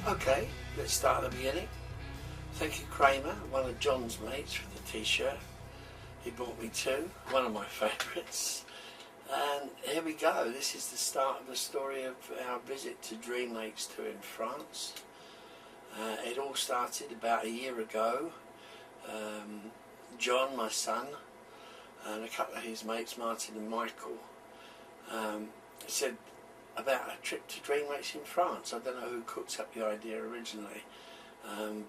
Okay, let's start at the beginning. Thank you, Kramer, one of John's mates, for the t-shirt. He brought me two, one of my favourites. And here we go. This is the start of the story of our visit to Dreamlakes 2 in France. It all started about a year ago. John, my son, and a couple of his mates, Martin and Michael, said about a trip to Dreamlakes in France. I don't know who cooked up the idea originally,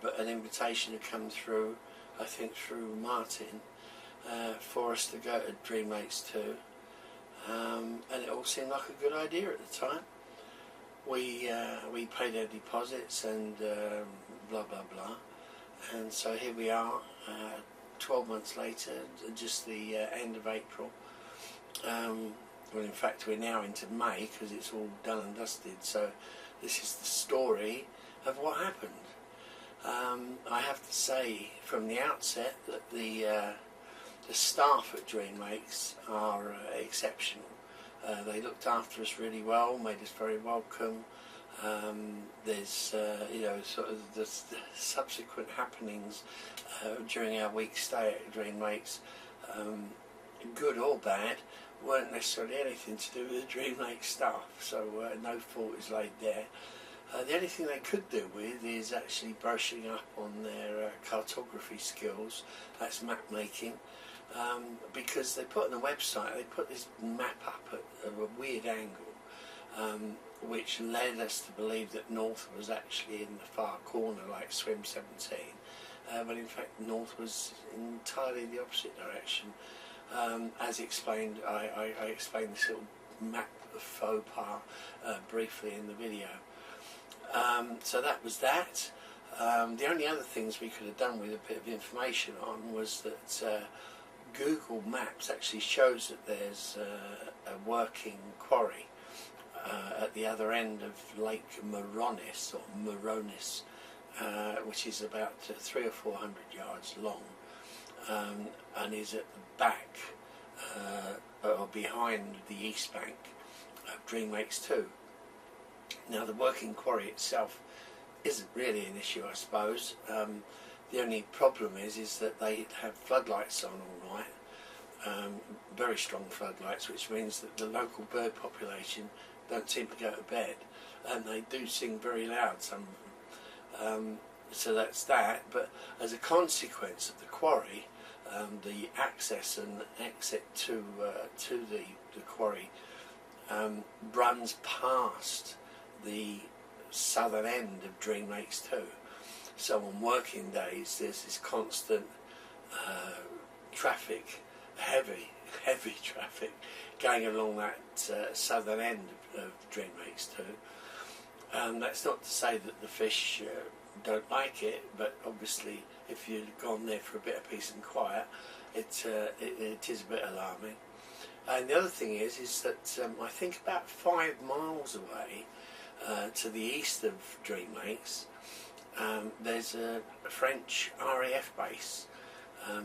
but an invitation had come through, I think through Martin, for us to go to Dreamlakes 2, and it all seemed like a good idea at the time. We paid our deposits and blah blah blah, and so here we are, 12 months later, just the end of April. Well, in fact, we're now into May because it's all done and dusted. So this is the story of what happened. I have to say from the outset that the staff at Dreamlakes are exceptional. They looked after us really well, made us very welcome. There's you know, sort of the subsequent happenings during our week stay at Dreamlakes, good or bad, weren't necessarily anything to do with the Dreamlakes staff, so no fault is laid there. The only thing they could do with is actually brushing up on their cartography skills. That's map making, because they put on the website, they put this map up at a weird angle, which led us to believe that north was actually in the far corner, like Swim 17, but in fact north was entirely the opposite direction. As explained, I explained this little map of faux pas briefly in the video. So that was that. The only other things we could have done with a bit of information on was that Google Maps actually shows that there's a working quarry at the other end of Lake Moronis, or Moronis, which is about 300 or 400 yards long, and is at the back or behind the east bank of Dreamlakes 2. Now, the working quarry itself isn't really an issue, I suppose. The only problem is that they have floodlights on all night, very strong floodlights, which means that the local bird population don't seem to go to bed, and they do sing very loud, some of them. So that's that. But as a consequence of the quarry, the access and exit to the quarry runs past the southern end of Dreamlakes 2. So on working days there's this constant traffic, heavy traffic going along that southern end of Dreamlakes 2. That's not to say that the fish don't like it, but obviously if you'd gone there for a bit of peace and quiet, it is a bit alarming. And the other thing is that I think about 5 miles away to the east of Dreamlakes, there's a French RAF base,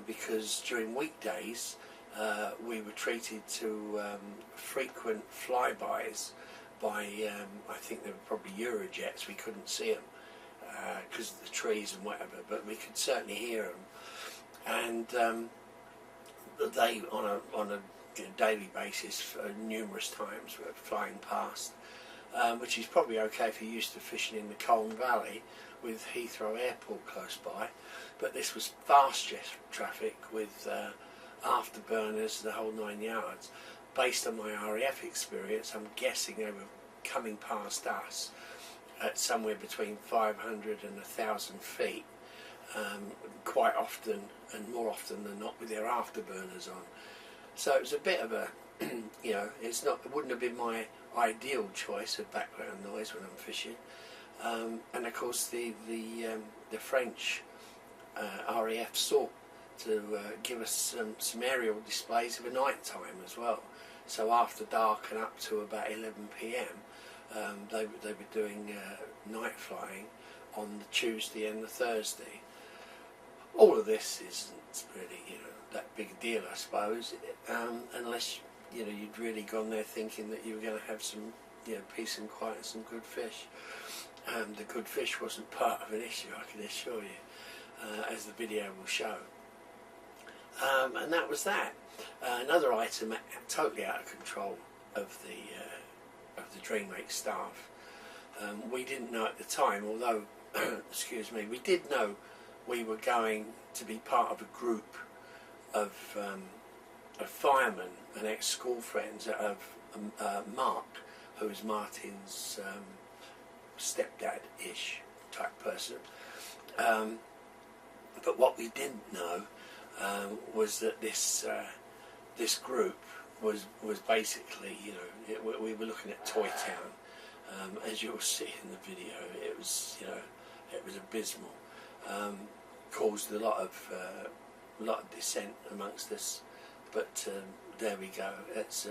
because during weekdays we were treated to frequent flybys by, I think they were probably Eurojets. We couldn't see them because of the trees and whatever, but we could certainly hear them. And they, on a daily basis, numerous times were flying past, which is probably okay if you're used to fishing in the Colne Valley with Heathrow Airport close by. But this was fast jet traffic with afterburners, the whole 9 yards. Based on my RAF experience, I'm guessing they were coming past us at somewhere between 500 and 1,000 feet, quite often, and more often than not, with their afterburners on. So it was a bit of a, you know, it wouldn't have been my ideal choice of background noise when I'm fishing. And of course the French RAF sought to give us some aerial displays of a night time as well. So after dark and up to about 11 PM, they were doing night flying on the Tuesday and the Thursday. All of this isn't really, you know, that big a deal, I suppose, unless, you know, you'd really gone there thinking that you were going to have some, you know, peace and quiet and some good fish. the good fish wasn't part of an issue, I can assure you, as the video will show. And that was that. Another item totally out of control of the Dreamlakes staff. We didn't know at the time, although excuse me, we did know we were going to be part of a group of firemen and ex-school friends of Mark, who is Martin's stepdad-ish type person. But what we didn't know was that this group was basically, you know, we were looking at Toy Town. As you'll see in the video, it was, you know, it was abysmal. Caused a lot of dissent amongst us, but there we go. It's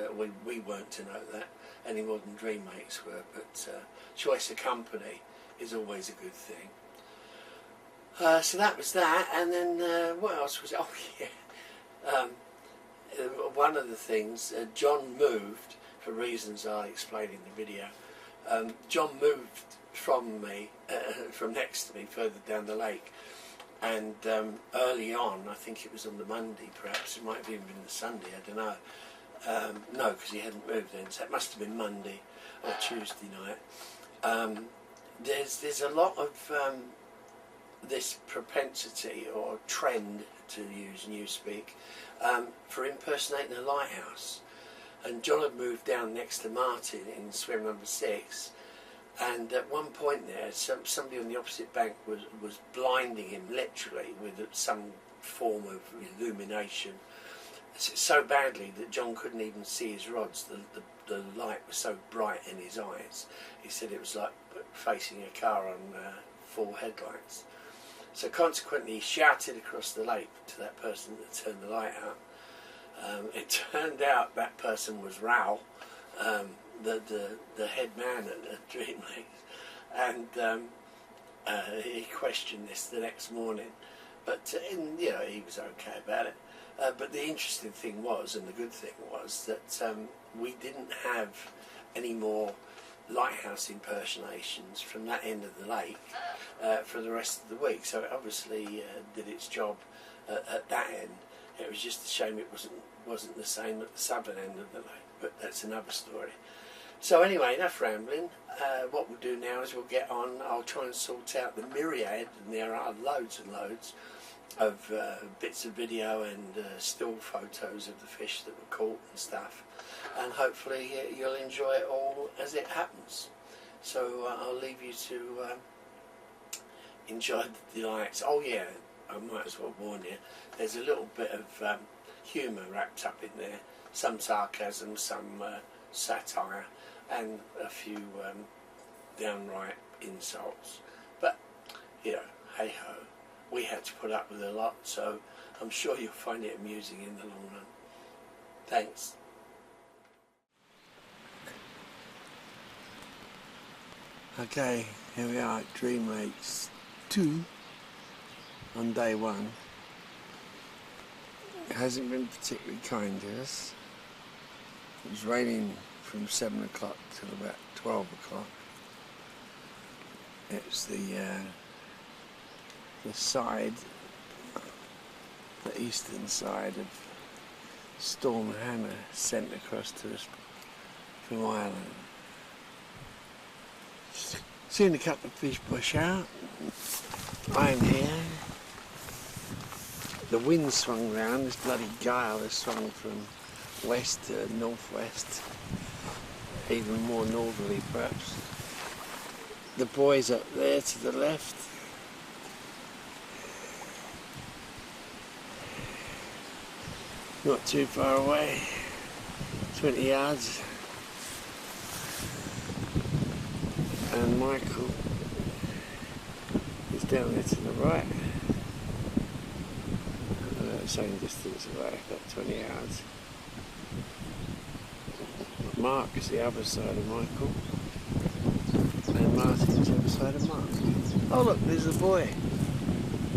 we weren't to know that any more than Dreamlakes were, but choice of company is always a good thing. So that was that, and then what else was? Oh yeah, one of the things, John moved for reasons I'll explain in the video. John moved from me, from next to me, further down the lake, and early on, I think it was on the Monday, perhaps it might have even been the Sunday, I don't know. No, because he hadn't moved then, so it must have been Monday or Tuesday night. There's a lot of this propensity or trend, to use newspeak, for impersonating a lighthouse. And John had moved down next to Martin in swim number 6, and at one point there, somebody on the opposite bank was blinding him literally with some form of illumination, so badly that John couldn't even see his rods. The light was so bright in his eyes. He said it was like facing a car on full headlights. So consequently, he shouted across the lake to that person that turned the light out. It turned out that person was Raoul, the head man at Dreamlakes, and he questioned this the next morning, but you know, he was okay about it. But the interesting thing was, and the good thing was, that we didn't have any more lighthouse impersonations from that end of the lake for the rest of the week. So it obviously did its job at that end. It was just a shame it wasn't the same at the southern end of the lake, but that's another story. So anyway, enough rambling. What we'll do now is we'll get on. I'll try and sort out the myriad, and there are loads and loads of bits of video and still photos of the fish that were caught and stuff, and hopefully you'll enjoy it all as it happens. So I'll leave you to enjoy the delights. Oh yeah, I might as well warn you, there's a little bit of humour wrapped up in there, some sarcasm, some satire, and a few downright insults. But, you know, hey ho, we had to put up with a lot, so I'm sure you'll find it amusing in the long run. Thanks. Okay, here we are at Dreamlakes 2 on day 1. It hasn't been particularly kind to us. It was raining from 7 o'clock till about 12 o'clock. It's the side, the eastern side of Storm Hannah sent across to us from Ireland. Seen a couple of fish push out. I'm here. The wind swung round, this bloody gale has swung from west to northwest, even more northerly perhaps. The buoy's up there to the left. Not too far away, 20 yards. And Michael is down there to the right. Same distance away, about 20 yards. Mark is the other side of Michael, and Martin's the other side of Mark. Oh look, there's the boy.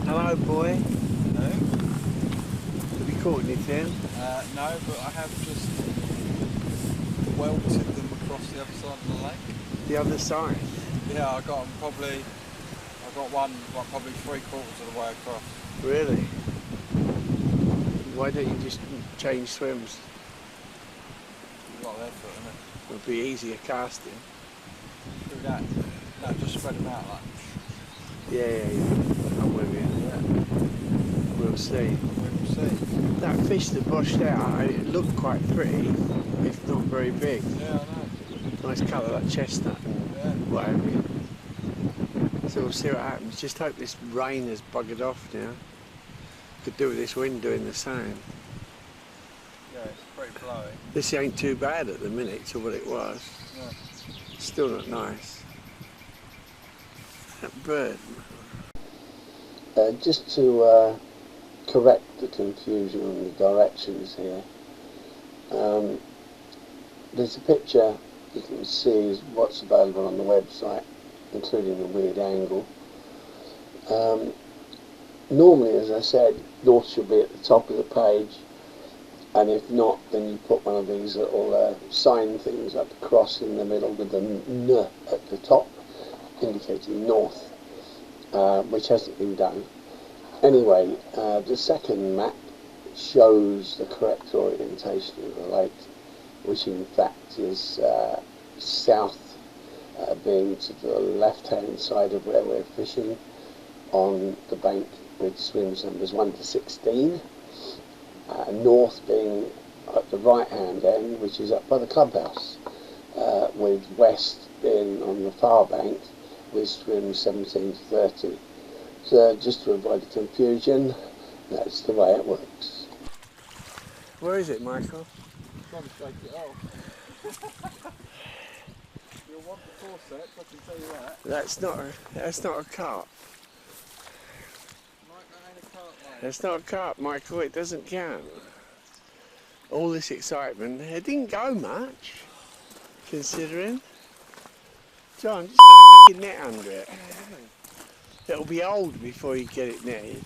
Hello boy. Hello. Have you caught anything? No, but I have just welted them across the other side of the lake. The other side? Yeah, I got them probably. I got one probably 3/4 of the way across. Really? Why don't you just change swims? You got their foot in it. It would be easier casting. Do that. No, just spread them out like. Yeah. I'm with you. Yeah. We'll see. We'll see. That fish that washed out, it looked quite pretty, if not very big. Yeah, I know. Nice colour, like chestnut and what have you. So we'll see what happens. Just hope this rain has buggered off now. Could do with this wind doing the same. Yeah, it's pretty blowy. This ain't too bad at the minute to what it was. No. Still not nice. That bird. Just to correct the confusion on the directions here. There's a picture you can see is what's available on the website, including the weird angle. Normally, as I said, north should be at the top of the page, and if not, then you put one of these little sign things like the cross in the middle with the N at the top, indicating north, which hasn't been done. Anyway, the second map shows the correct orientation of the lake, which in fact is south, being to the left-hand side of where we're fishing, on the bank with swims numbers 1 to 16, north being at the right-hand end, which is up by the clubhouse, with west being on the far bank with swims 17 to 30. So just to avoid the confusion, that's the way it works. Where is it, Michael? I'm trying to shake it off. You'll want the forceps, I can tell you that. That's not a carp. Mike, that ain't a carp, mate. That's not a carp, Michael. It doesn't count. All this excitement. It didn't go much, considering. John, just put a fucking net under it. It'll be old before you get it netted.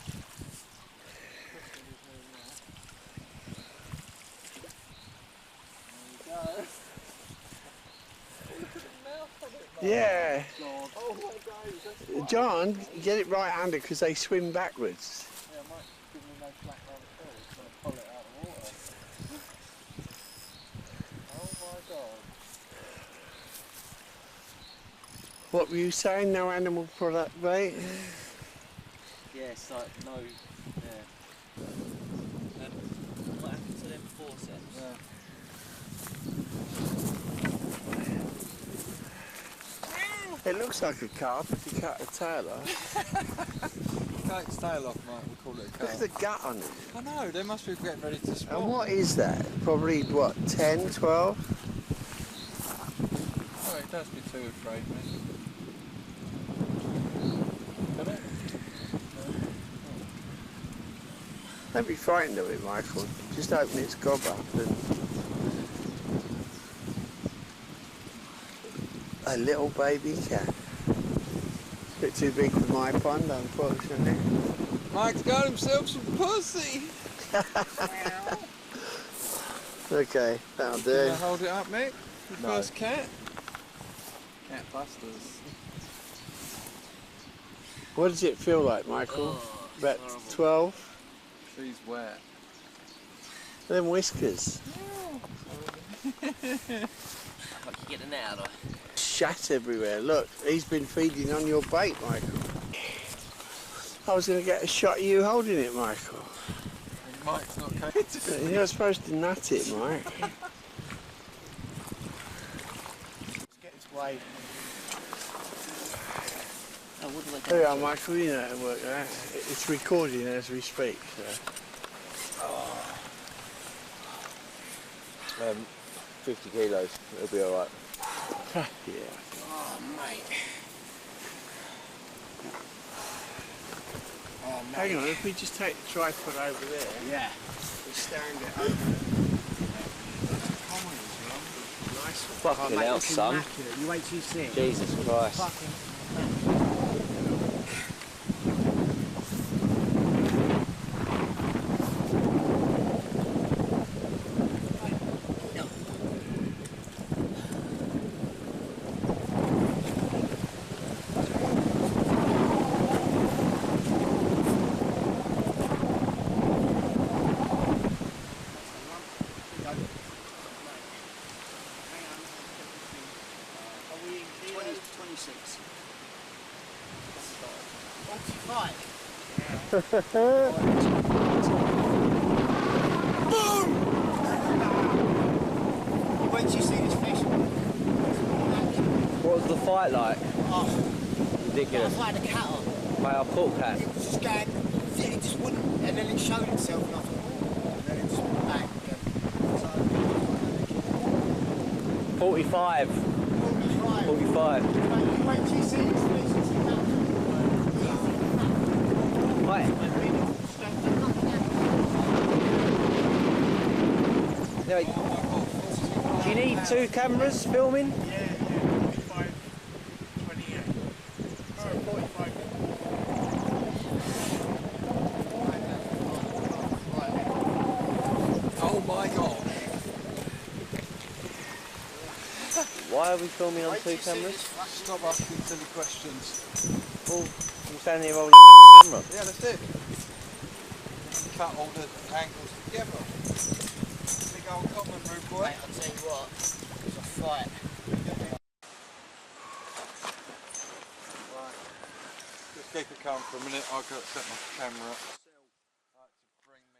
Yeah. Oh my God, John, get it right under because they swim backwards. yeah, Mike give me no slack round the pool. It's going to pull it out of the water. Oh my God. What were you saying? No animal product bait? Yeah, it's like no. Yeah. What happened to them forceps? Yeah. It looks like a carp if you cut the tail off. Cut its tail off, Mike. We call it a Look carp. at the gut on it. I know, they must be getting ready to spawn. And what is that? Probably, what, 10, 12? Oh, it does be 2 or 3, mate. Can it? Don't be frightened of it, Michael. Just open its gob up and... A little baby cat. A bit too big for my pond, unfortunately. Mike's got himself some pussy! Okay, that'll do. You want to hold it up, Mick? Your No. first cat? Cat busters. What does it feel like, Michael? Oh, it's About horrible. 12? She's wet. Them whiskers. Like you get the net out of it. Shat everywhere. Look, he's been feeding on your bait, Michael. I was going to get a shot of you holding it, Michael. And Mike's not capable. You're not supposed to nut it, Mike. Let's get its way. Oh, what do I do? There you are, Michael. You know how to work that. It's recording as we speak. So. 50 kilos, it'll be alright. Yeah. Oh, mate. Oh, mate. Hang on, if we just take the tripod over there Yeah. and stand it over. Nice one. Fucking Oh, mate, hell, looking son. immaculate. You wait till you see it. Jesus Christ. Fucking. 46. 45. Boom! Wait till you see this fish. What was the fight like? Oh, Ridiculous. I fired a cat on. Mate, I caught cat. It was just going, it just wouldn't, and then it showed itself and I thought, oh, and then it just went back again. So, 45. 45. 45. Wait till you see this fish, it's Right. Anyway, do you need 2 cameras filming? Yeah, 45, 28. So 45. Oh my god. Why are we filming on 2 cameras? Stop asking silly questions. Well, I'm standing here holding the camera. Yeah, that's it. Cut all the angles together. Big old common room, boy. Mate, I'll tell you what, it's a fight. Right. Just keep it calm for a minute. I've got to set my camera up. Right, to bring me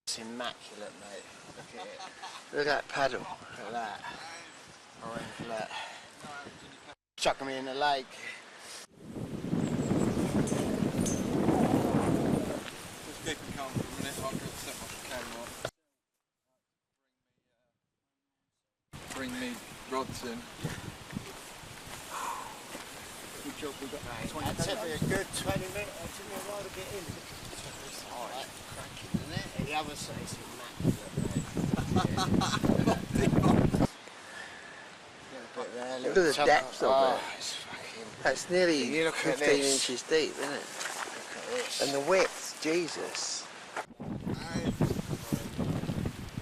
It's immaculate, mate. Look at it. Look at that paddle. Look at that. Orange, look. Chucking me in the lake. Just keep it calm for a minute. I've got to set my camera up. Bring me rods in. Good job we got that. That took me a good 20 minutes. It took me a while to get in. It's alright, cracking, isn't it? And the other side is immaculate, mate. Look at the depth of it. It's fucking... That's nearly You look at 15 this. inches deep, isn't it? Look at this. And the width, Jesus. No,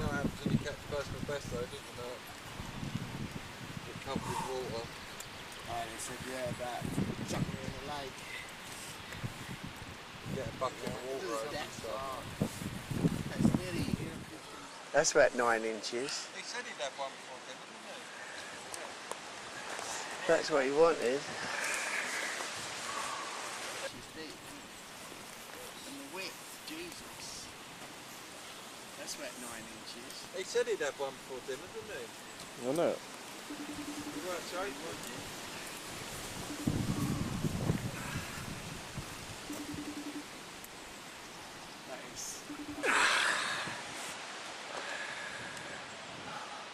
happens when you catch personal best though, doesn't it? Get covered with water. And he said, yeah, about chucking me in the lake. Get a bucket of water over and That's stuff. That's nearly... That's about 9 inches. He said he'd have one before dinner, didn't he? That's what he wanted. She's deep. And the width, Jesus. That's about 9 inches. He said he'd have one before dinner, didn't he? I know. You weren't straight, weren't you?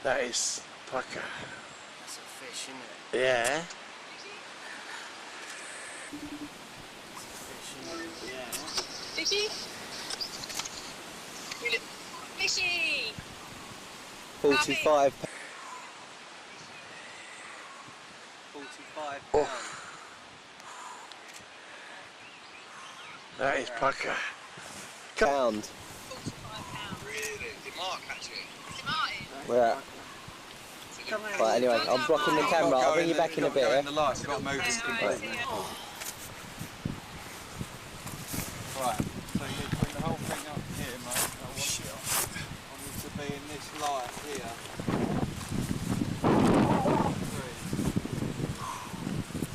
That is pucker. That's a fish, isn't it? Yeah. That's a fish, isn't it? Yeah. Fishy? You look fishy! 45. 45 Oh. That is pucker. Pound. 45 Really? Did Mark catch it? Is it Martin? We're at. Right, anyway, I'm blocking the camera. I'll bring you back in a bit. Go Yeah? in the lights, got to move them completely. Right, so you need to bring the whole thing up here, mate. I want it to be in this light here.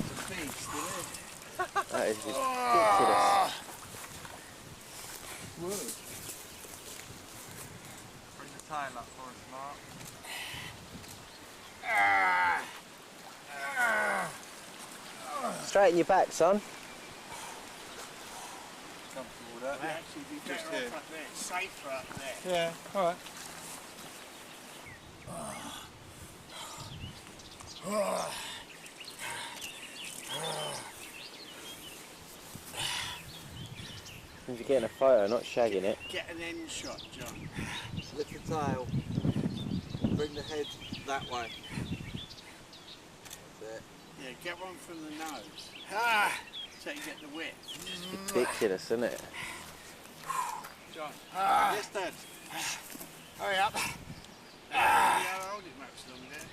It's a beast, isn't it? That is ridiculous. Bring the tail up for us, Mark. Straighten your back, son. Comfortable with that? Might actually be Just better here. off up there. It's safer up there. Yeah, alright. If you're getting a photo, not shagging it. Get an end shot, John. Lift the tail. Bring the head that way. That's it. Yeah, get one from the nose. Ah! So you get the width. Ridiculous, isn't it? John. Ah! Yes, Dad. Hurry up. Hold it much longer.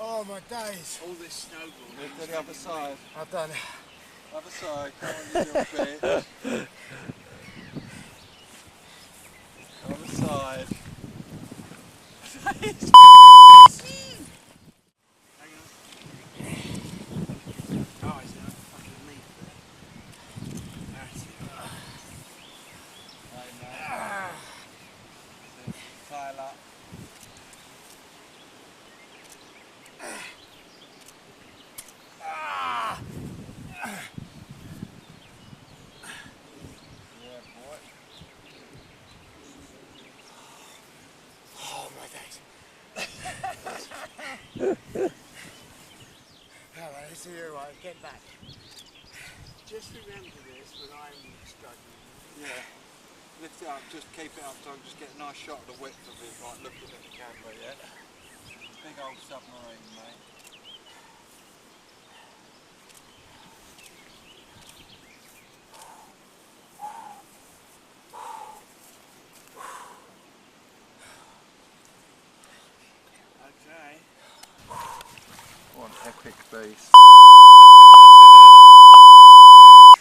Oh my days. All this snowboarding. Move to the other side. I've done it. Other side, come on you little bitch. Other side. Oh, is there a fucking leaf there? That's it. Right, mate. Tile up. Yeah, boy. Oh my days. Alright, let's do it right. Get back. Just remember this when I'm struggling. Yeah. Lift it up, just keep it up so I can just get a nice shot of the width of it, like looking at the camera, yeah? Big old submarine, mate. Okay. One epic beast.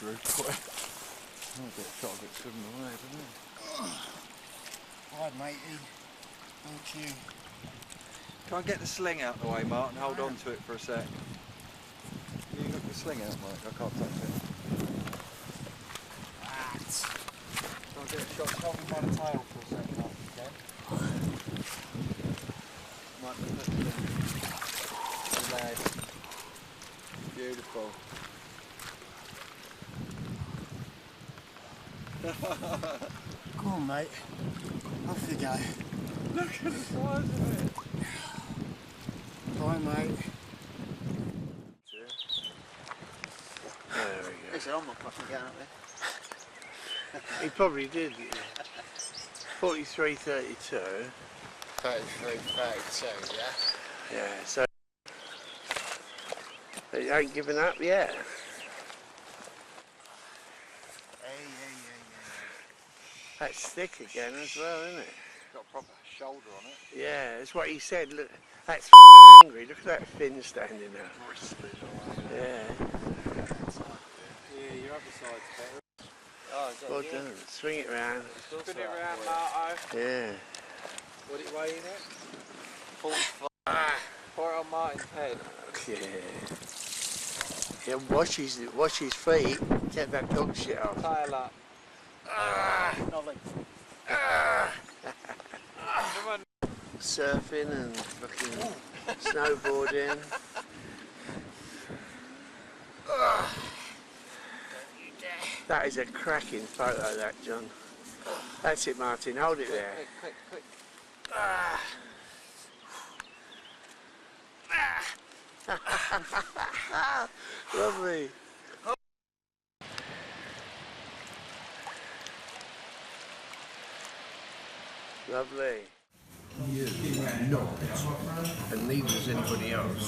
Oh, a bit of shot of it swimming away, doesn't it? Alright, matey. Thank you. Try and get the sling out of the way, Martin. Hold on to it for a sec. You got the sling out, Mike. I can't touch it. Try and get a shot. Hold me by the tail for a sec, Martin, if you can. Might be the leg. Beautiful. Come on, mate. Off you go. Look at the size of it. Bye, mate. There we go. Listen, I'm not fucking going up there. He probably did. 43.32. 33, yeah? Yeah, so he ain't given up yet. Hey. That's thick again as well, isn't it? Got a proper shoulder on it. Yeah, that's what he said. Look, that's f***ing angry. Look at that fin standing there. Yeah. Yeah, your other side's better. Oh, is that Well you? done. Swing it round. Spin it around, Marto. Yeah. What it weighing it? 45. Pour it on Martin's head. Yeah. Yeah, watch his feet. Get that dog shit off. Tail up. Lovely. Come on. Surfing and fucking snowboarding. That is a cracking photo, that, John. That's it, Martin. Hold it there. Quick. Lovely. Lovely. You not, and neither is anybody else.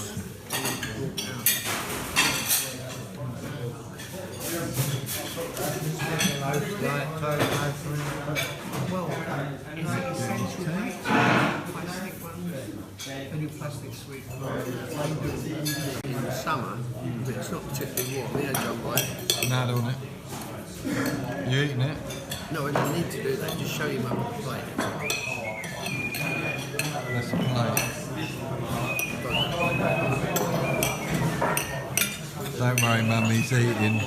Well, is it essential mate? Plastic ones? Any plastic sweet in the summer, but it's not particularly warm. Yeah, John White. Nad on it. You eating it? No, I don't need to do that. Just show you my plate. That's a plate. Don't worry, Mummy's eating.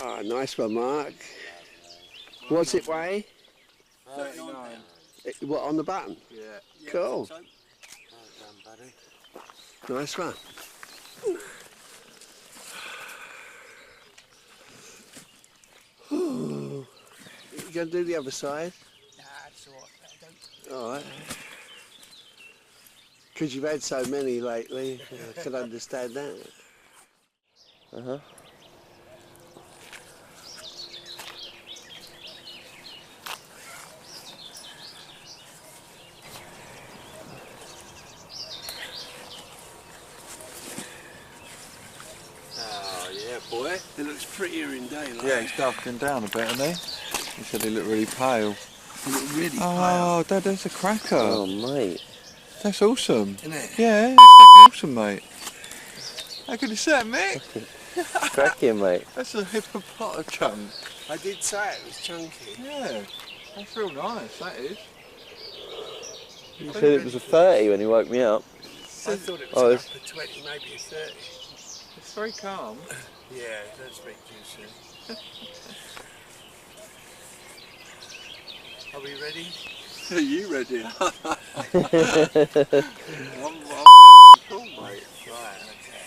Ah, nice one, Mark. What's it weigh? 39. What, on the button? Yeah. Cool. So, Well done, buddy. Nice one. You going to do the other side? Nah, it's alright. Alright. Because you've had so many lately, I can understand that. Uh-huh. oh yeah, boy. It looks prettier in daylight. Yeah, he's darkening down a bit, hasn't he? He said he looked really pale. They look really Oh, Dad, that's a cracker. Oh, mate. That's awesome. pale, isn't it? Yeah, that's fucking awesome, mate. How good is that, Mick? Cracking, mate. That's a hippopotamus chunk. I did say it was chunky. Yeah, that's real nice, that is. You said it was a 30 when he woke me up. I thought it Oh, was it's- up to 20, maybe a 30. It's very calm. Yeah, don't speak too soon. Are we ready? Are you ready? I'm cool, mate. Right, okay.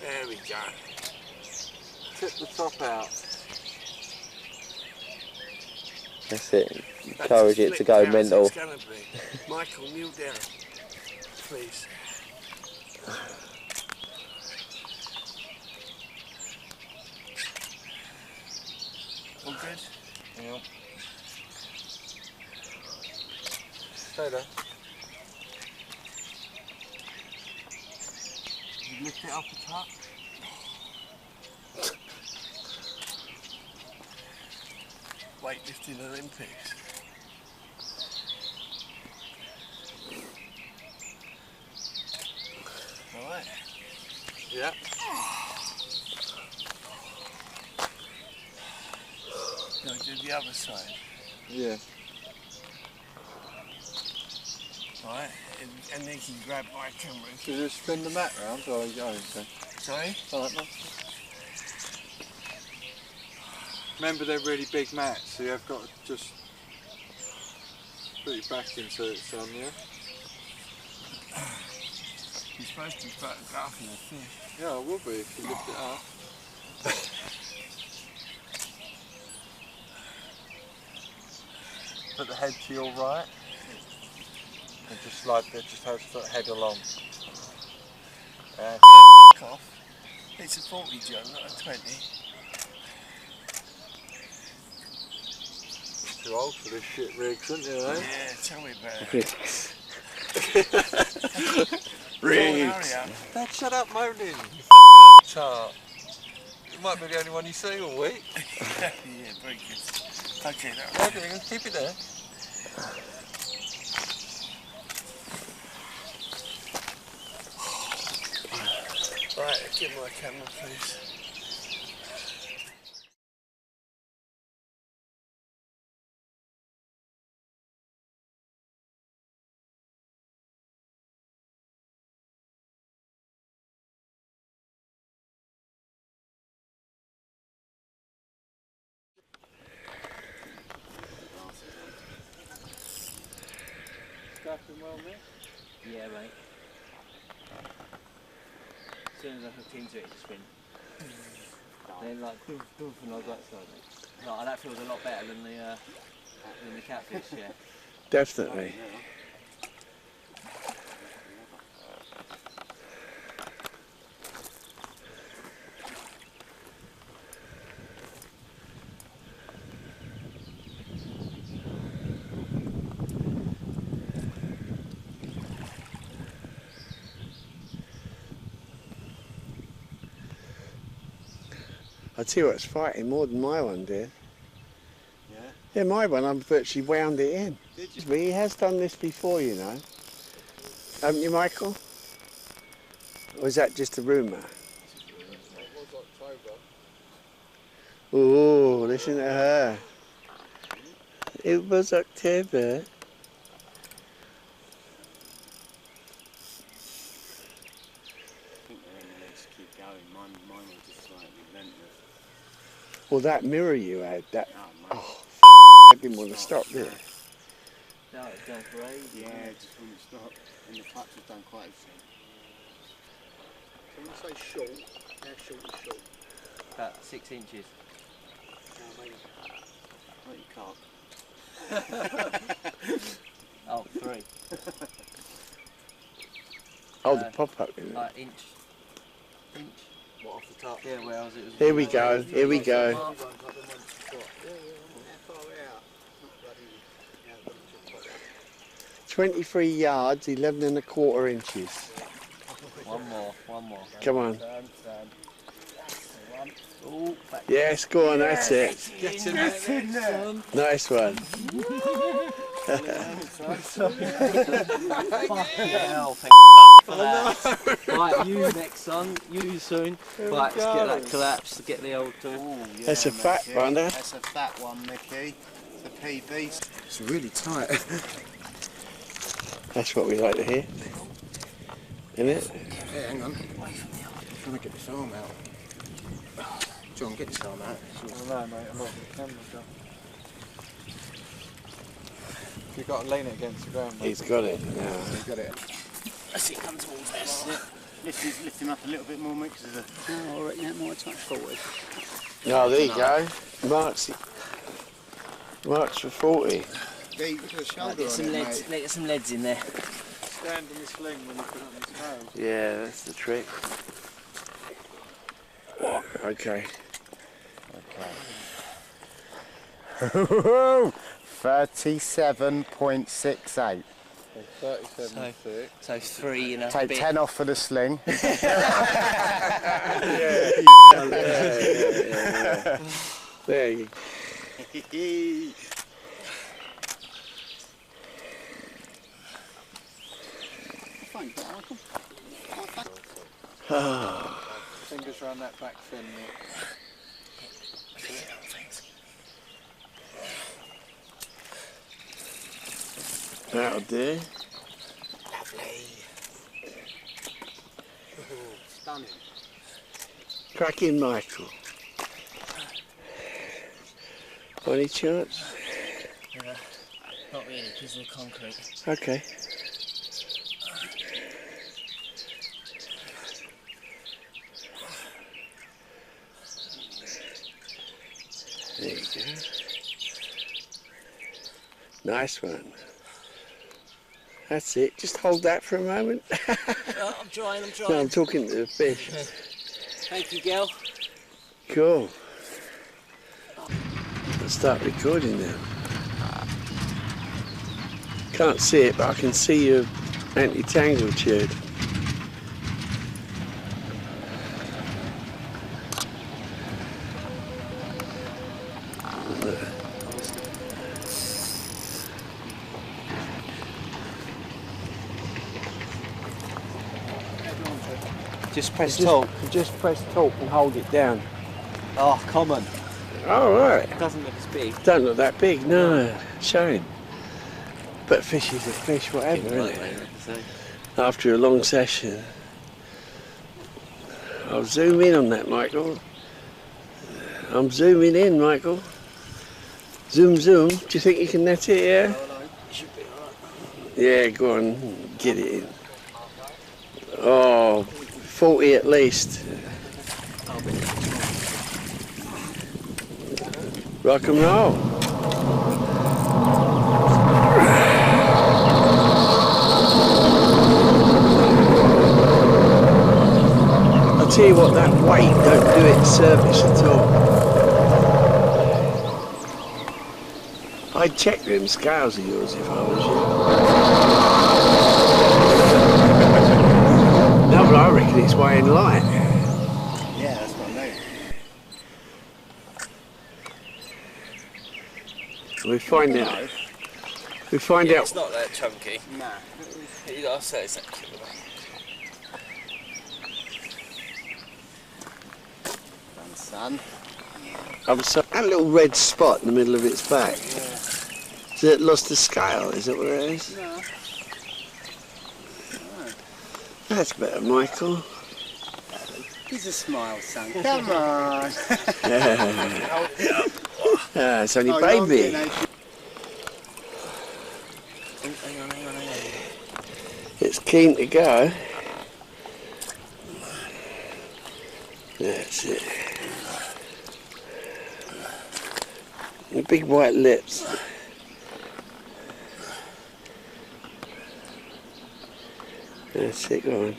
There we go. Tip the top out. That's it. That's Encourage as it to flipped go out as mental. It's gonna be. Michael, kneel down, please. All good? Yeah. Stay there. You lift it up a touch. Weightlifting Olympics. Alright. Yeah. Now do the other side. Yeah. Right, and then you can grab my camera. Should we just spin the mat round? Oh, yeah, okay. Sorry? Alright, no. Remember, they're really big mats, so you have got to just put your back into it, son, yeah? You're supposed to be photographing the fish. Yeah, I will be if you lift it up. Put the head to your right. And just slide it, just have the head along. Fuck off. It's a 40 John, not a 20. Too old for this shit rigs, aren't you, eh? Yeah, tell me about it. Rigs. Hurry up. Dad, shut up moaning, you f***ing tart. You might be the only one you see all week. Yeah, very good. Okay, now. Okay, keep it there. Right, get my camera, please. Strapping well, mate? Yeah, mate. As soon as I hooked into it, it spin. Then like doof doof and I was outside it. Like, that feels a lot better than the catfish, yeah. Definitely. I tell you what, it's fighting more than my one did. Yeah. Yeah, my one, I've virtually wound it in. Did you? But he has done this before, you know. Haven't you, Michael? Or is that just a rumour? It was October. Oh, listen to her. It was October. just keep going. Mine was just like relentless. Well, that mirror you had, that. Oh, mate. Oh, I didn't want to stop there. No, it's going for ages. Yeah, it just wouldn't stop. And the clutch was done quite everything. Can you say short? How short is short? About 6 inches. Not your Carp. Oh, 3. Oh, the pop-up, isn't it? Like inch. What, off the top? Yeah, whereas it was. Here we go, here we go. 23 yards, 11 1/4 inches. One more. Come on. Oh, back. Yes, go on, that's it. Get in there. Nice one. Hell, for that. Right, you next son. You soon. Right, let's get that collapse to get the old tool. Ooh, yeah, That's a fat Mickey. one, eh? That's a fat one, Mickey. The PB. It's really tight. That's what we like to hear. Isn't it? Hey, hang on. I'm trying to get this arm out. John, get this arm out. No, mate, I'm not the camera job. You've got to lean it against the ground, mate. He's got it now. You've got it. As it comes towards us. Lift him up a little bit more, Mick, because there's a... I reckon that might touch forward. Oh, there you go. March for 40. Deep with the shoulder Get some on it, leads. mate. Get some leads in there. Stand in the sling when you put it on the scale. Yeah, that's the trick. Okay. 37.68. 37.6. So 3 and a Take bit. 10 off for the sling. There you Fingers around that back fin. That'll do. Stunning. Crack in, Michael. Any chance? Not really, because of the concrete. Okay. There you go. Nice one. That's it. Just hold that for a moment. Oh, I'm trying. No, I'm talking to the fish. Thank you, Gail. Cool. Let's start recording now. Can't see it, but I can see your anti-tangle tube. Just press talk. Just press talk and hold it down. Oh, common. All right. It doesn't look as big. Don't look that big, no. Shame. But fish is a fish, whatever, isn't it? After a long session. I'll zoom in on that, Michael. I'm zooming in, Michael. Zoom, zoom. Do you think you can net it, yeah? Yeah, go on. Get it in. Oh, 40 at least. Rock and roll. I'll tell you what, that weight don't do it service at all. I'd check them scales of yours if I was you. No, but I reckon it's weighing light. Yeah, that's what I know. We find out. We find out. It's not that chunky. Nah. I'll say it's that cute. Done, son. I'm sorry. That little red spot in the middle of its back. Is it lost the scale? Is that what it is? No. That's better, Michael. He's a smile, son. Come on. Yeah, it's only Oh, baby. hang on. It's keen to go. That's it. The big white lips. That's it, go on.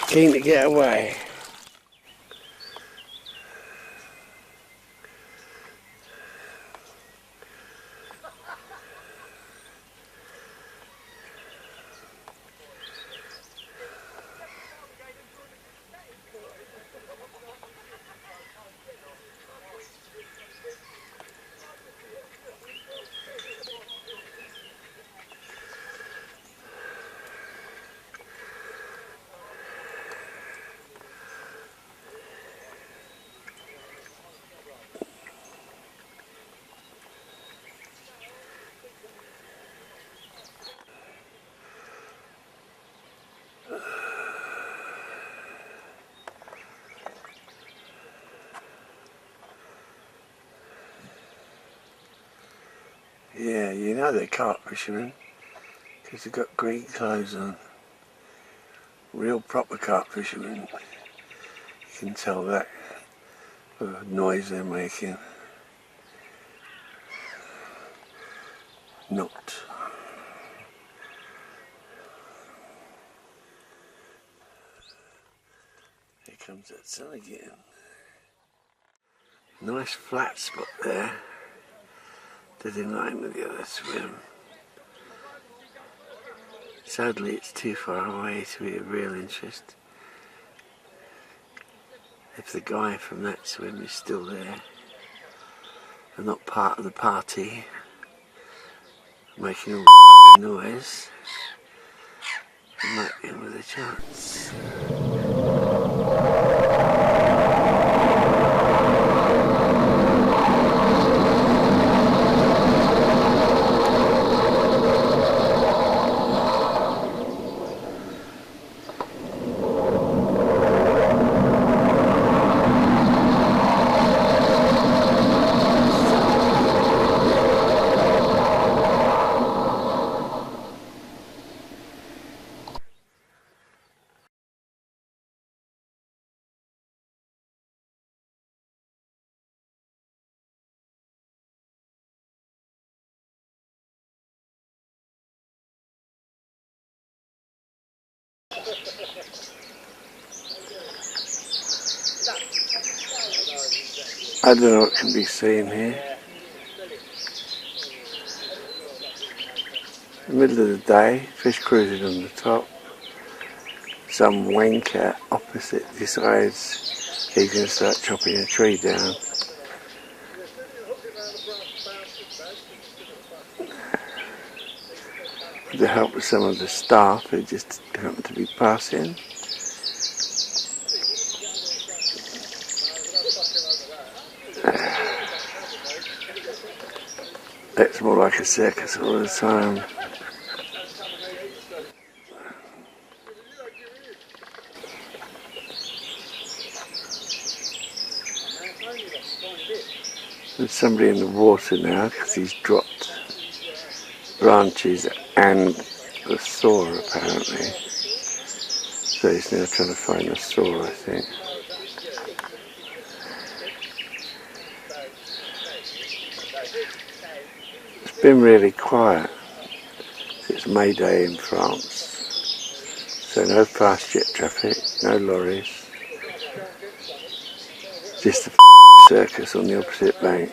Keen to get away. Yeah, you know they're carp fishermen because they've got green clothes on. Real proper carp fishermen. You can tell that by the noise they're making. Not. Here comes that sun again. Nice flat spot there. Dead in line with the other swim. Sadly it's too far away to be of real interest. If the guy from that swim is still there and not part of the party, making all the noise, I might be in with a chance. I don't know what can be seen here. In the middle of the day, fish cruising on the top. Some wanker opposite decides he's going to start chopping a tree down. With the help of some of the staff who just happen to be passing. It's more like a circus all the time. There's somebody in the water now because he's dropped branches and the saw apparently. So he's now trying to find the saw, I think. It's been really quiet. It's May Day in France. So no fast jet traffic, no lorries. Just a circus on the opposite bank.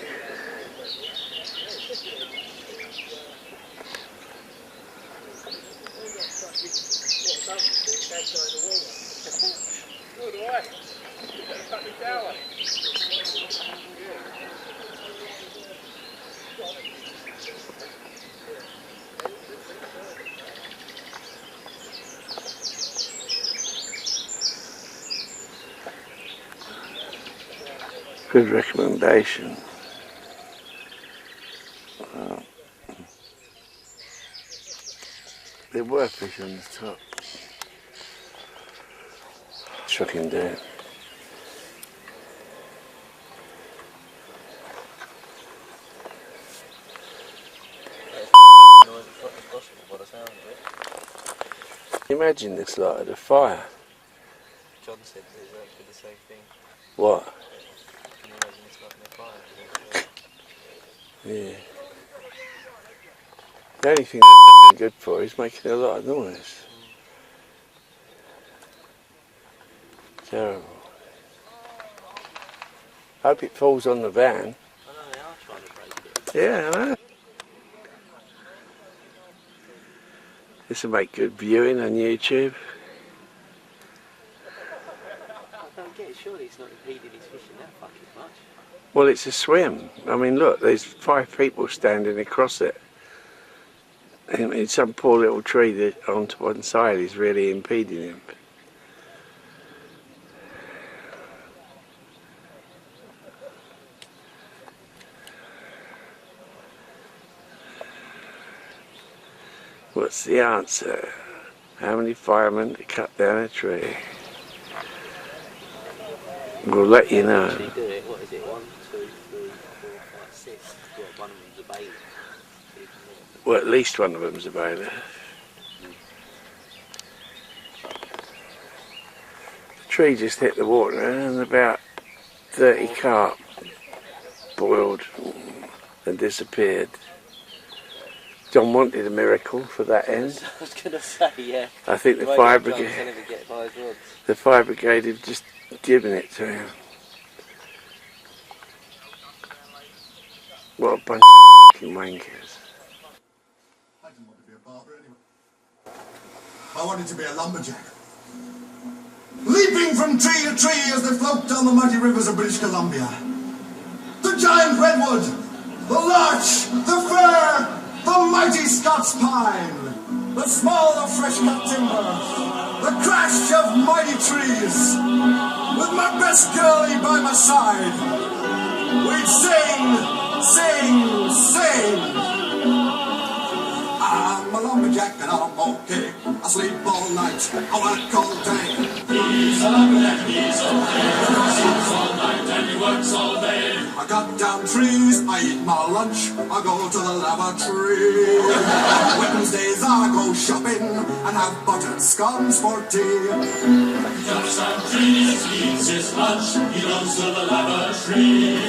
Good recommendation. There were fish on the top. much I can do. Imagine this light of the fire. John said exactly the same thing. What? Can you imagine this lighting a fire? Yeah. The only thing they're f***ing good for is making a lot of noise. Terrible. Hope it falls on the van. I know they are trying to break it. Yeah, I know. This will make good viewing on YouTube. I don't get it, surely it's not impeding his fishing that fucking much. Well, it's a swim. I mean, look, there's 5 people standing across it. And it's some poor little tree that onto one side is really impeding him. What's the answer? How many firemen to cut down a tree? We'll let you know. Actually do it, what is it, 1, 2, 3, 4, 5, 6. Well, one of them's a bailiff. Well, at least one of them's a bailiff. The tree just hit the water and about 30 carp boiled and disappeared. John wanted a miracle for that end. I was going to say, yeah. I think the fire brigade have just given it to him. What a bunch of fucking wankers. I didn't want to be a barber anyway. I wanted to be a lumberjack. Leaping from tree to tree as they float down the mighty rivers of British Columbia. The giant redwood, the larch, the fir, the mighty Scots pine, the small of fresh-cut timber, the crash of mighty trees. With my best girlie by my side, we'd sing, sing. I'm a lumberjack and I'm okay. I sleep all night, I work all day. He's a lumberjack, he's okay. He sleeps all night and he works all day. I cut down trees, I eat my lunch, I go to the lavatory. Wednesdays I go shopping and have buttered scones for tea. He cuts down trees, eats his lunch, he goes to the lavatory.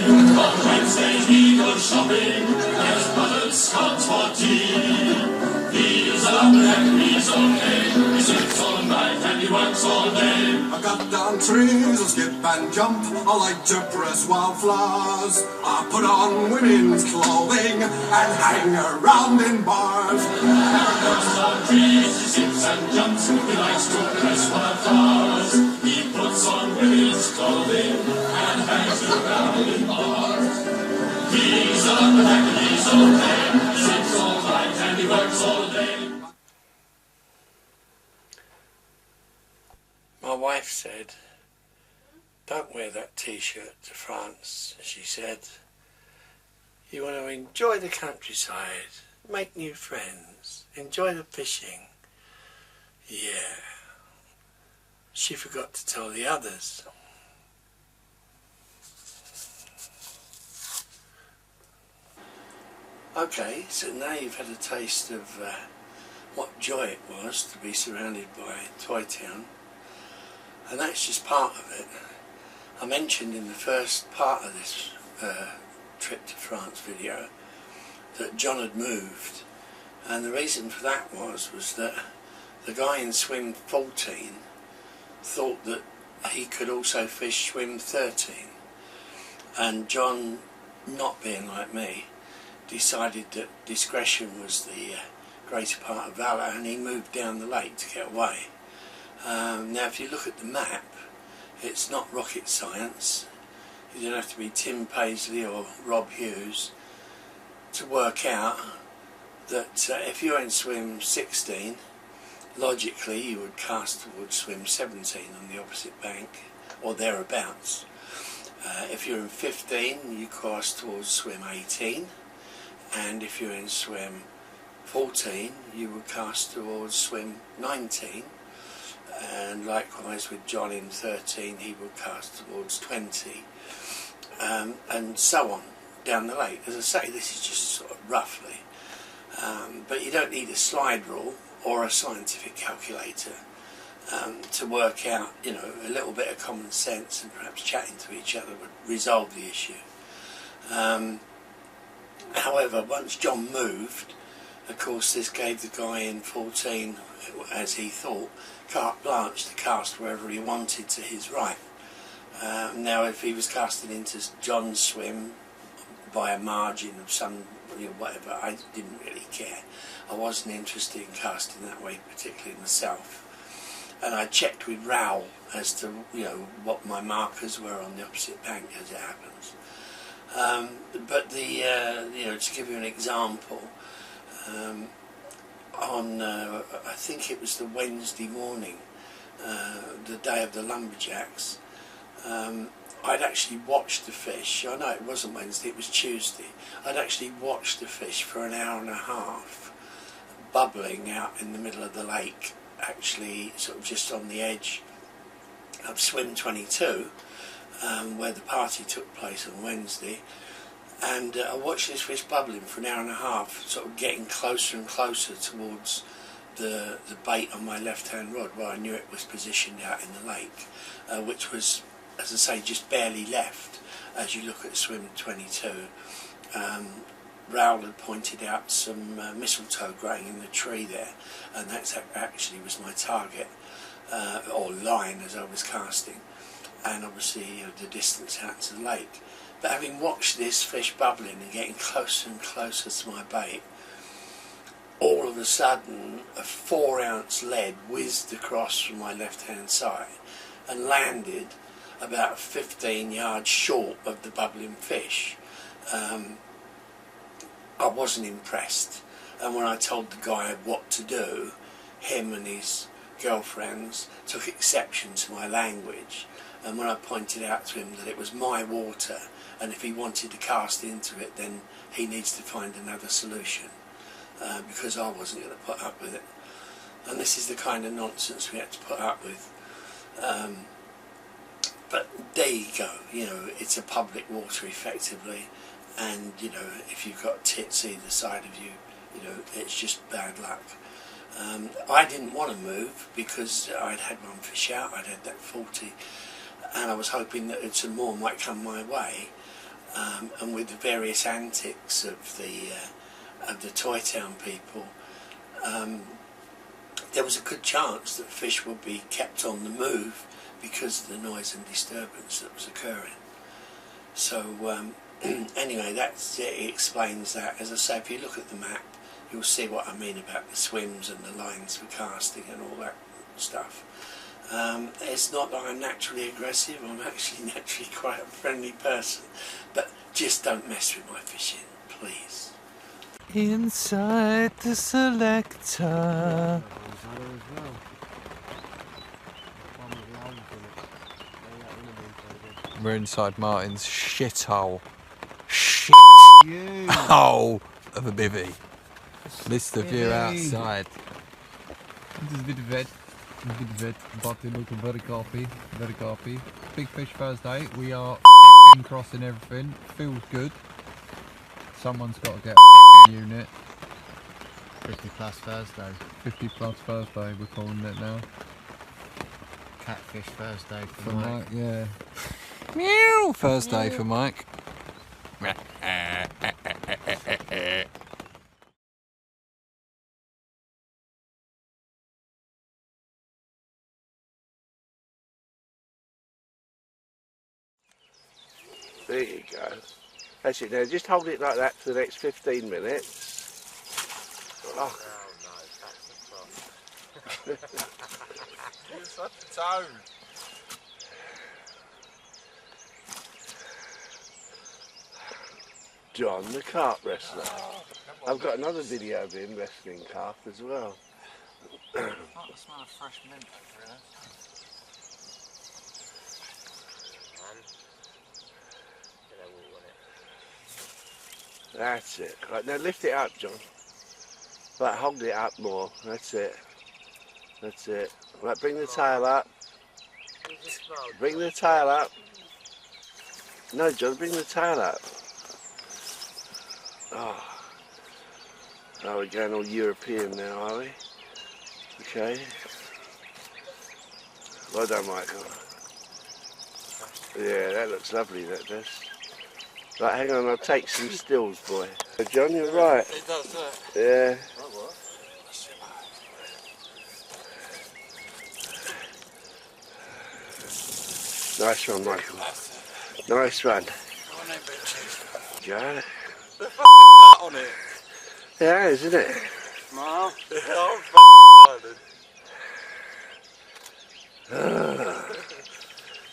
On Wednesdays he goes shopping and has buttered scones for tea. He's a lumberjack, he's okay. He sleeps all night and he works all day. I cut down trees, I skip and jump. I like to press wildflowers. I put on women's clothing and hang around in bars. He cuts down trees, he skips and jumps. He likes to press wildflowers. He puts on women's clothing and hangs around in bars. He's a lumberjack, he's okay. He sleeps all night and he works all day. My wife said, "Don't wear that t-shirt to France," she said. "You want to enjoy the countryside, make new friends, enjoy the fishing." Yeah. She forgot to tell the others. Okay, so now you've had a taste of what joy it was to be surrounded by Toy Town. And that's just part of it. I mentioned in the first part of this trip to France video that John had moved, and the reason for that was that the guy in swim 14 thought that he could also fish swim 13, and John, not being like me, decided that discretion was the greater part of valour, and he moved down the lake to get away. Now if you look at the map, it's not rocket science. You don't have to be Tim Paisley or Rob Hughes to work out that if you're in swim 16, logically you would cast towards swim 17 on the opposite bank, or thereabouts. If you're in 15, you cast towards swim 18, and if you're in swim 14, you would cast towards swim 19. and likewise with John in 13 he would cast towards 20, and so on down the lake. As I say, this is just sort of roughly, but you don't need a slide rule or a scientific calculator to work out, you know, a little bit of common sense and perhaps chatting to each other would resolve the issue. However, once John moved, of course this gave the guy in 14, as he thought, carte blanche to cast wherever he wanted to his right. Now if he was casting into John's swim by a margin of some, you know, whatever, I didn't really care. I wasn't interested in casting that way, particularly myself. And I checked with Raoul as to, you know, what my markers were on the opposite bank, as it happens. But the, you know, to give you an example, on I think it was the Wednesday morning, the day of the lumberjacks, I'd actually watched the fish. I know it wasn't Wednesday, it was Tuesday. I'd actually watched the fish for an hour and a half, bubbling out in the middle of the lake, actually sort of just on the edge of swim 22, where the party took place on Wednesday. And I watched this fish bubbling for an hour and a half, sort of getting closer and closer towards the bait on my left hand rod, where I knew it was positioned out in the lake, which was, as I say, just barely left as you look at swim 22. Raoul had pointed out some mistletoe growing in the tree there, and that actually was my target, or line, as I was casting, and obviously the distance out to the lake. But having watched this fish bubbling and getting closer and closer to my bait, all of a sudden a 4-ounce lead whizzed across from my left hand side and landed about 15 yards short of the bubbling fish. I wasn't impressed, and when I told the guy what to do, him and his girlfriends took exception to my language, and when I pointed out to him that it was my water and if he wanted to cast into it then he needs to find another solution, because I wasn't going to put up with it. And this is the kind of nonsense we had to put up with. But there you go, you know, it's a public water effectively, and you know, if you've got tits either side of you, you know, it's just bad luck. I didn't want to move because I'd had one fish out, I'd had that 40, and I was hoping that some more might come my way. And with the various antics of the Toy Town people, there was a good chance that fish would be kept on the move because of the noise and disturbance that was occurring. So anyway, it explains that. As I say, if you look at the map, you'll see what I mean about the swims and the lines for casting and all that stuff. It's not that I'm naturally aggressive, I'm actually naturally quite a friendly person, but just don't mess with my fishing, please. Inside the selector. We're inside Martin's shithole. Shithole of a bivvy. This is the view outside. It is a bit wet, but they look very coffee, very coffee. Big fish Thursday, we are f***ing crossing everything, feels good. Someone's got to get a f***ing unit. 50 plus Thursday. 50 plus Thursday, we're calling it now. Catfish Thursday For Mike, yeah. Meow! Thursday for Mike. There you go. That's it. Now just hold it like that for the next 15 minutes. Oh. No, that's the problem. You're such a tone. John, the carp wrestler. I've got another video of him wrestling carp as well. I like the smell of fresh mint over here. That's it. Right, now lift it up, John. Right, hold it up more. That's it. That's it. Right, bring the tail up. Bring the tail up. No, John, bring the tail up. Oh, we're going all European now, are we? Okay. Well done, Michael. Yeah, that looks lovely, that does. Right, hang on, I'll take some stills, boy. John, you're right. It does that. Yeah. Nice one, Michael. Nice one. John. On it. Yeah, isn't it? No.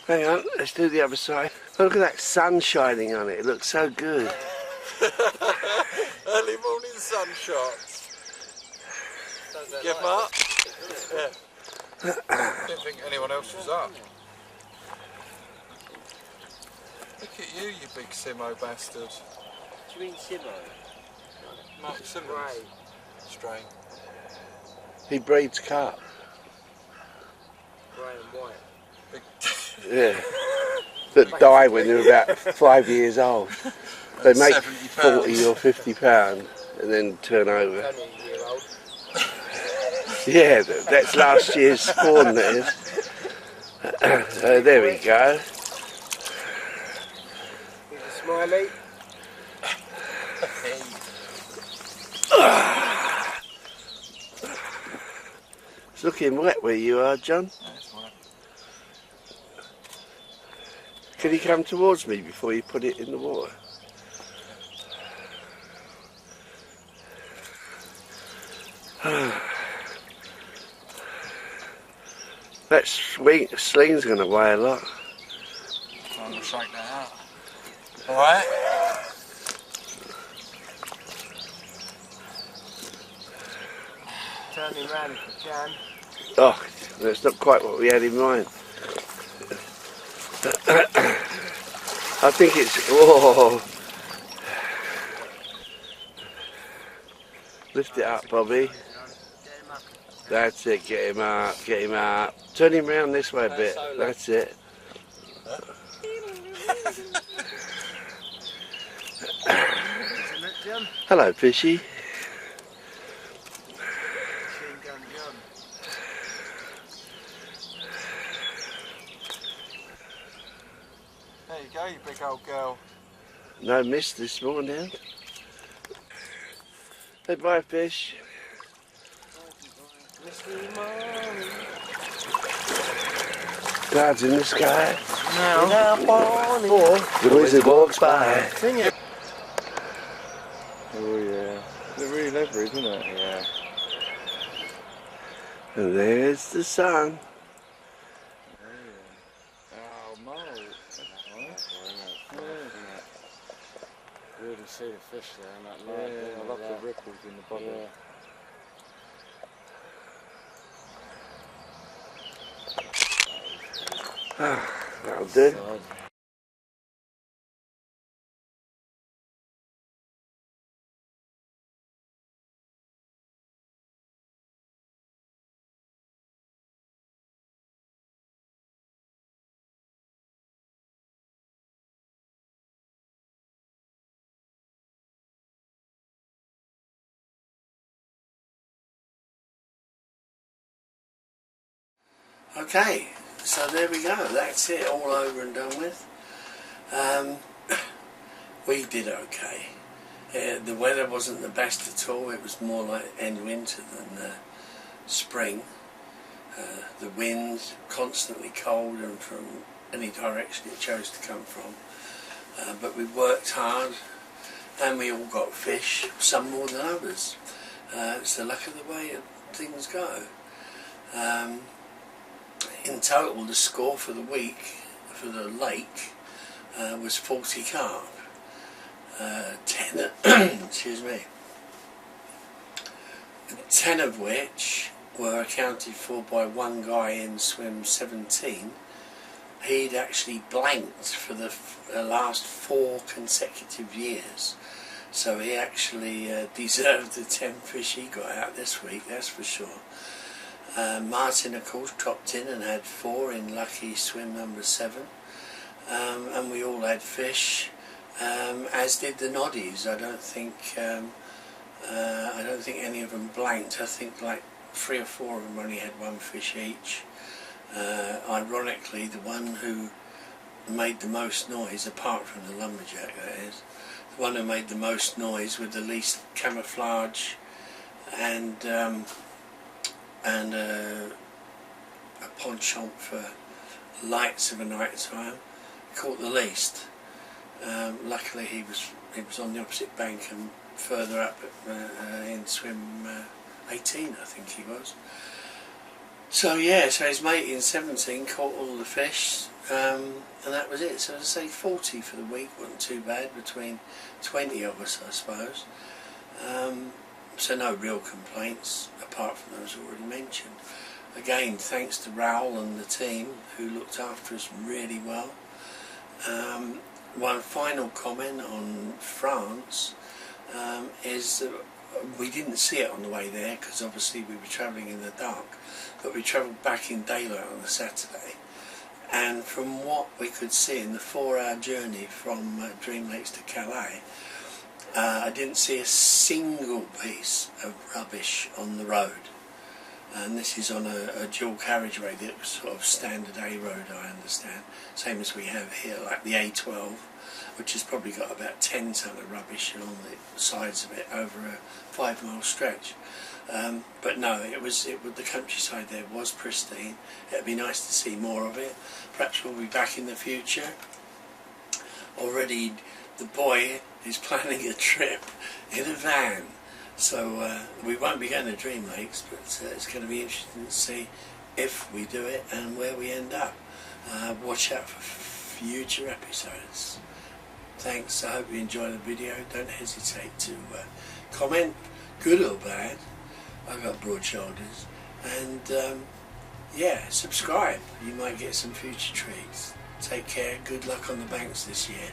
Hang on, let's do the other side. Oh, look at that sun shining on it. It looks so good. Early morning sun shots. Give them up. Yeah. Didn't think anyone else was up. Look at you, you big Simo bastard. What do you mean Simo? Mark Simmons. Strain. He breeds carp. Grey and white. Big Yeah. That die when they're about 5 years old. They make 40 or 50 pounds and then turn over. Only a year old. Yeah, that's last year's spawn, that is. There we go. Here's a smiley. It's looking wet where you are, John. Can you come towards me before you put it in the water? That sling's going to weigh a lot. I'm going to shake that out. Alright? Turn him round if you can. Oh, that's not quite what we had in mind. I think it's... Whoa! Lift it up, Bobby. That's it, get him up, get him up. Turn him round this way a bit, that's it. Hello, fishy. There you go, you big old girl. No mist this morning. Say bye, fish. Clouds in the sky. The wizard walks by. Sing it. Oh yeah. They're really leverage, isn't it? Yeah. And there's the sun. Oh, Mo. You can see the fish there in that light. Yeah, I love the ripples in the bottom. Yeah. That'll do. Okay, so there we go, that's it, all over and done with. We did okay. The weather wasn't the best at all, it was more like end winter than spring. The wind constantly cold and from any direction it chose to come from. But we worked hard and we all got fish, some more than others. It's the luck of the way things go. In total, the score for the week, for the lake, was 40 carp. 10, excuse me, 10 of which were accounted for by one guy in swim 17. He'd actually blanked for the last 4 consecutive years. So he actually deserved the 10 fish he got out this week, that's for sure. Martin, of course, dropped in and had 4 in lucky swim number 7, and we all had fish, as did the noddies. I don't think any of them blanked. I think like 3 or 4 of them only had 1 fish each. Ironically, the one who made the most noise, apart from the lumberjack that is, the one who made the most noise with the least camouflage and a penchant for lights of a night time, caught the least. Luckily he was on the opposite bank and further up in swim 18, I think he was. So yeah, so his mate in 17 caught all the fish, and that was it. So to say 40 for the week wasn't too bad, between 20 of us I suppose. So no real complaints apart from those already mentioned. Again, thanks to Raoul and the team who looked after us really well. One final comment on France is that we didn't see it on the way there because obviously we were travelling in the dark, but we travelled back in daylight on the Saturday, and from what we could see in the 4-hour journey from Dreamlakes to Calais, I didn't see a single piece of rubbish on the road. And this is on a dual carriageway, that was sort of standard A road, I understand, same as we have here, like the A12, which has probably got about 10 tonne of rubbish along the sides of it over a 5-mile stretch. But no, the countryside there was pristine. It'd be nice to see more of it. Perhaps we'll be back in the future. Already the boy is planning a trip in a van. So we won't be going to Dreamlakes, but it's going to be interesting to see if we do it and where we end up. Watch out for future episodes. Thanks, I hope you enjoyed the video. Don't hesitate to comment, good or bad. I've got broad shoulders. And yeah, subscribe. You might get some future treats. Take care, good luck on the banks this year.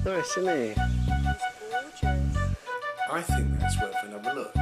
Nice, isn't it? It's gorgeous. I think that's worth another look.